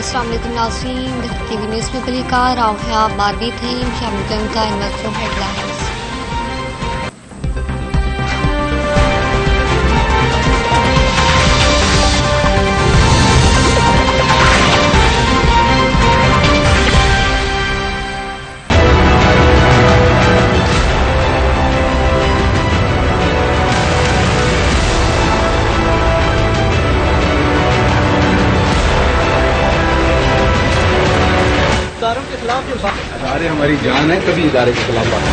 अस्सलाम वालेकुम नाज़रीन, टीवी न्यूज़ में पहली कार आओ मारवी थे शामिल करूँ का इन्वेस्टर हेडलाइंस। के खिलाफ जो इदारे हमारी जान है, कभी इदारे के खिलाफ बात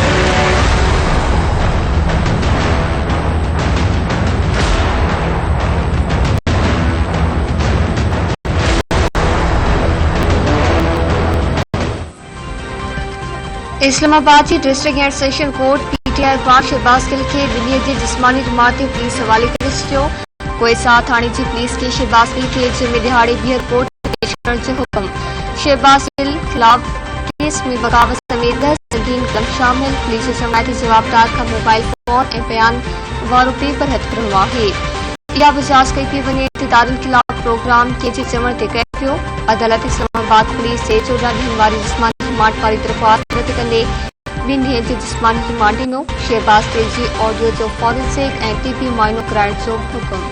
इस्लामाबाद की district and session court PTI bar Shahbaz Gill के दिल्ली जे जिस्मानी रिमांड पुलिस हवाले करे छॾियो। कोई साथ थाणे जी पुलिस के शहबाज गिल के जिम्मे दिहाड़े ॿीहर कोर्ट पेश करण जो हुक्म। शहबाज गिल खिलाफ केस में बगावत समेत 10 संगीन कदम शामिल। पुलिस जमायती जवाबदार का मोबाइल फोन ऐं बयान वारो पेपर हथ करणो आहे। इहा बि जांच कई पई वञे त इदारनि खिलाफ प्रोग्राम कंहिंजे चवण ते कयो पियो। अदालत इस्लामाबाद पुलिस जे 14 ॾींहनि वारी जिस्मानी रिमांड वारी दरख़्वास्त रद्द कंदे 2 ॾींहनि जो जिस्मानी रिमांड ॾिनो। शहबाज गिल जी ऑडियो जो फॉरेंसिक ऐं टीबी मुआइनो कराइण जो हुकुम।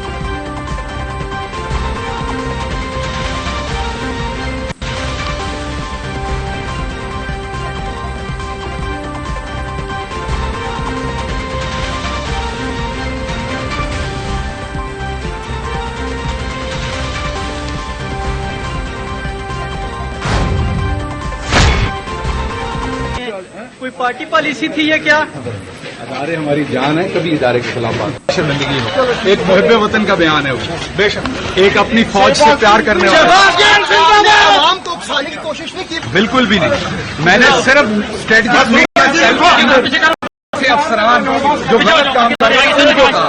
कोई पार्टी पॉलिसी थी ये क्या? इदारे हमारी जान है, कभी इदारे के खिलाफ बात शर्मिंदगी हो। एक मुहब्बे वतन का बयान है वो, बेशक एक अपनी फौज से प्यार करने वाला आवाम को उकसाने की कोशिश नहीं की, बिल्कुल भी नहीं। मैंने सिर्फ स्ट्रेटजी अफसरान जो गलत काम कर रहे हैं उनको कहा।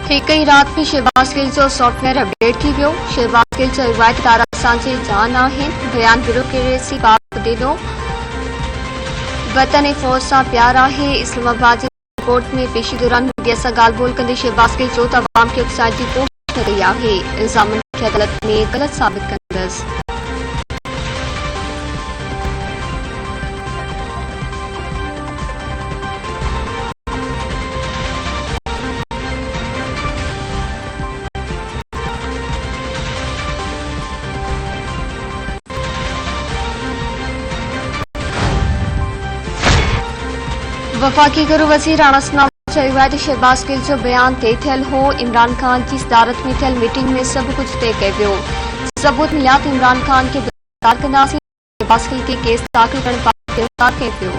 हिक ई रात में शहबाज गिल जो सॉफ्टवेयर अपडेट थी वियो। शहबाज गिल जो रिवायत दार असांजे जान आहिनि। बयान ब्यूरोक्रेसी बाबति ॾिनो। वतन ऐं फौज सां प्यार आहे। इस्लामाबाद जी कोर्ट में पेशी दौरान मीडिया सां ॻाल्हि ॿोल कंदे शहबाज गिल चयो त अवाम खे उकसाइण जी कोशिश न कई आहे। इल्ज़ामनि खे अदालत में ग़लत साबित कंदसि। वफाकी गृह वज़ीर राणा सनाउल्ला चयो आहे त शहबाज गिल जो बयान तय थियल हो। इमरान खान जी सदारत में थियल मीटिंग में सभु कुझु तय कयो वियो। सबूत मिलिया त इमरान खान खे गिरफ़्तार कंदासीं। शहबाज गिल खे केस दाख़िल करण बाबति गिरफ़्तार कयो पियो।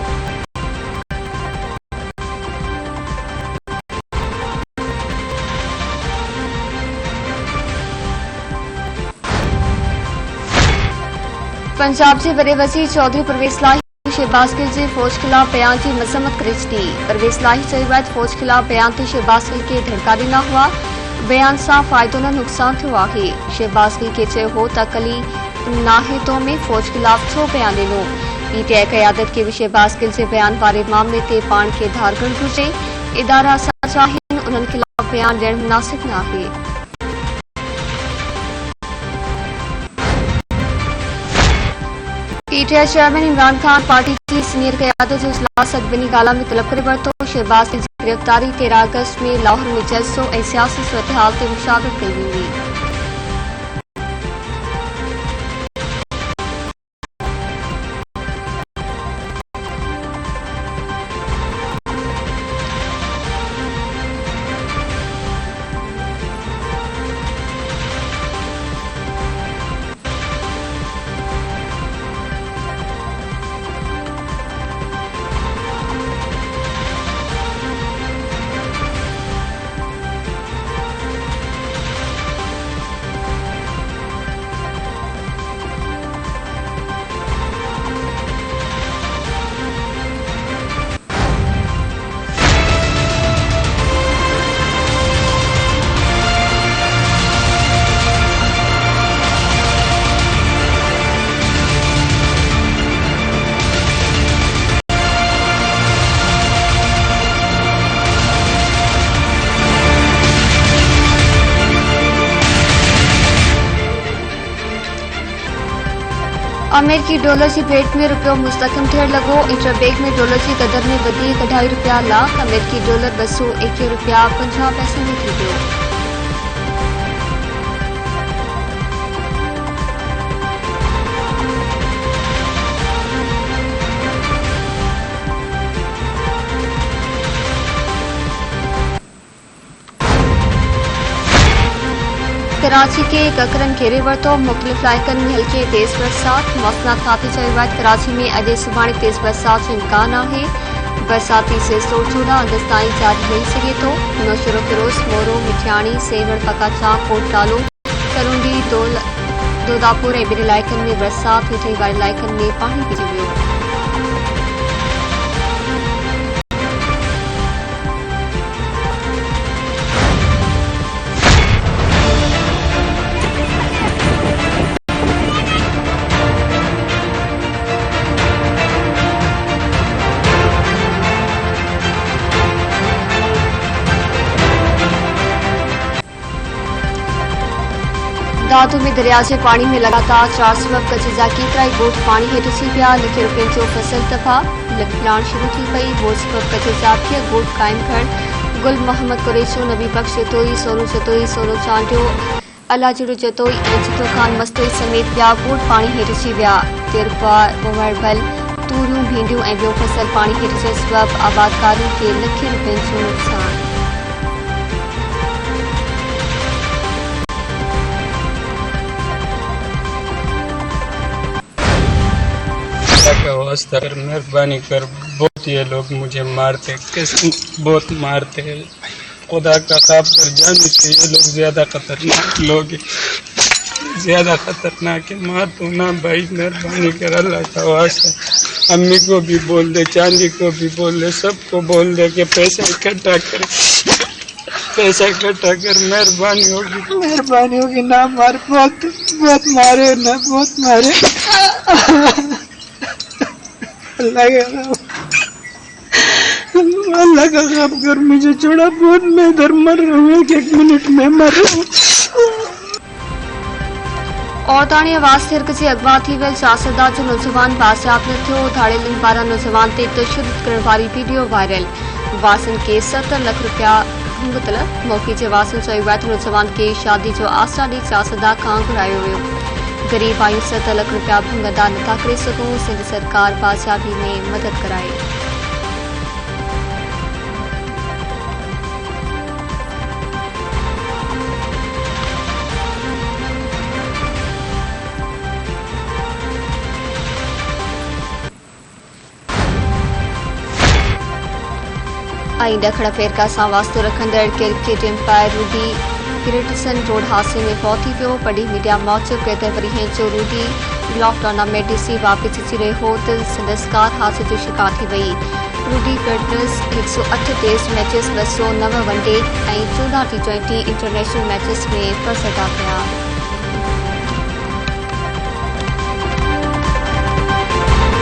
पंजाब जे वॾे वज़ीर चौधरी परवेज़ लाही शहबाज गिल जे फौज खिलाफ बयान की मज़म्मत करे छॾी। परवेज़ लाही चयो आहे त फौज खिलाफ बयान ते शहबाज गिल खे धड़का ॾिना हुआ। बयान सां फ़ाइदो न नुक़सान थियो आहे। शहबाज गिल खे चयो हो त अकली नाहे तो में फौज खिलाफ छो बयान ॾिनो। पीटीआई क़यादत खे बि शहबाज गिल जे बयान वारे मामले ते पाण खे धार करणु घुर्जे। इदारा असांजा आहिनि, उन्हनि खिलाफ बयान ॾियणु मुनासिब न आहे। PTI chairman Imran Khan party की सीनियर क़यादत जो इजलास अदबनी गाला में तलब करे वरितो। शहबाज गिल जी गिरफ़्तारी 13 अगस्त में लाहौर में जलसो ऐं सियासी सूरतहाल ते मुशावरत कई वेंदी। अमेरिकी डॉलर जी भेट में रुपयो मुस्तकम थियण लॻो। इंटरबैंक में डॉलर जी क़दर में वधी ₹2.5 लाख। अमेरिकी डॉलर ₹201.50 में थी वियो। कराची के ककरन घेरे वरितो। मुख़्तलिफ़ इलाइक़नि में हल्के तेज़ बरसात। मौसमियात खाते चयो आहे कराची में अॼु सुभाणे तेज़ बरसात जो इम्कान आहे। बरसाती सिलसिलो 14 अगस्त ताईं जारी रही सघे थो। नौशरो फिरोज़, मोरो, मिठियाणी, सेवड़, पकाचा, कोटटालो, करुंडी, दोदापुर ऐं ॿिनि इलाइक़नि में बरसात। हेठि वारे इलाइक़नि में पाणी किरी वियो। दादू में दरिया के पानी में लगातार 4 सबब कचिजा केतिरा ई बोट पानी हेठि अची विया। लखे रुपयनि जो फसल तबाह प्लान शुरू थी पई। बोट सबब कचिजा खे बोट क़ाइम करण। गुल मोहम्मद कुरैशो, नबी बख्श जतोई, सोनू चांडियो, अला जुड़ो जतोई ऐं जितो खान मस्तोई समेत ॿिया बोट पानी हेठि अची विया। तिरपा, वरबल, तूरियूं, भींडियूं ऐं ॿियो फसल पानी हेठि अचण सबब आबादकारियुनि खे लखे रुपयनि जो नुक़सान। का वास्ता कर मेहरबानी कर, बहुत ये लोग मुझे मारते, बहुत मारते हैं। खुदा का खाब कर जाने से ये लोग ज्यादा खतरनाक लोग हैं, ज्यादा खतरनाक है। मार तो ना भाई, मेहरबानी कर अल्लाह का वास्ता। अम्मी को भी बोल दे, चांदी को भी बोल दे, सबको बोल दे कि पैसा इकट्ठा कर, पैसा इकट्ठा कर। मेहरबानी होगी ना मार, बहुत मारे ना, बहुत मारे। अल्लाह का खाब कर, मुझे छोड़ा, बहुत मैं इधर मर रहा हूँ, एक मिनट में मर रहा हूँ। औरताणी आवाज़ थिरक जे अगवा थी वियल चासदा जो नौजवान बाज़ियाब न थियो। धाड़ेलनि पारां नौजवान ते तशद्दुद करण वारी वीडियो वायरल। वासन के 70 लाख रुपया घुंघ तलब। मौक़े जे वासन चयो आहे त नौजवान खे शादी जो आसरा ॾेई चासदा खां घुरायो वियो। गरीब आहियूं, 70 लाख रुपया भुंग अदा नथा करे सघूं। सिंध सरकार बाज़ियाबी में मदद कराए। ऐं ॾखण अफ्रीका सां वास्तो रखंदड़ क्रिकेट एम्पायर रूडी गिलर्टसन रोड हादसे में फौत थी वियो। पढ़ी मीडिया मूजिब वरीह जो रूडी गॉल्फ टूर्नामेंट ॾिसी वापसि अची रहियो हो त संदसि कार हादसे जो शिकार थी वई। रूडी गिलर्टसन 108 टेस्ट मैचेस, 209 वनडे ऐं 14 T20 इंटरनेशनल मैचेस में फर्ज़ अदा कया।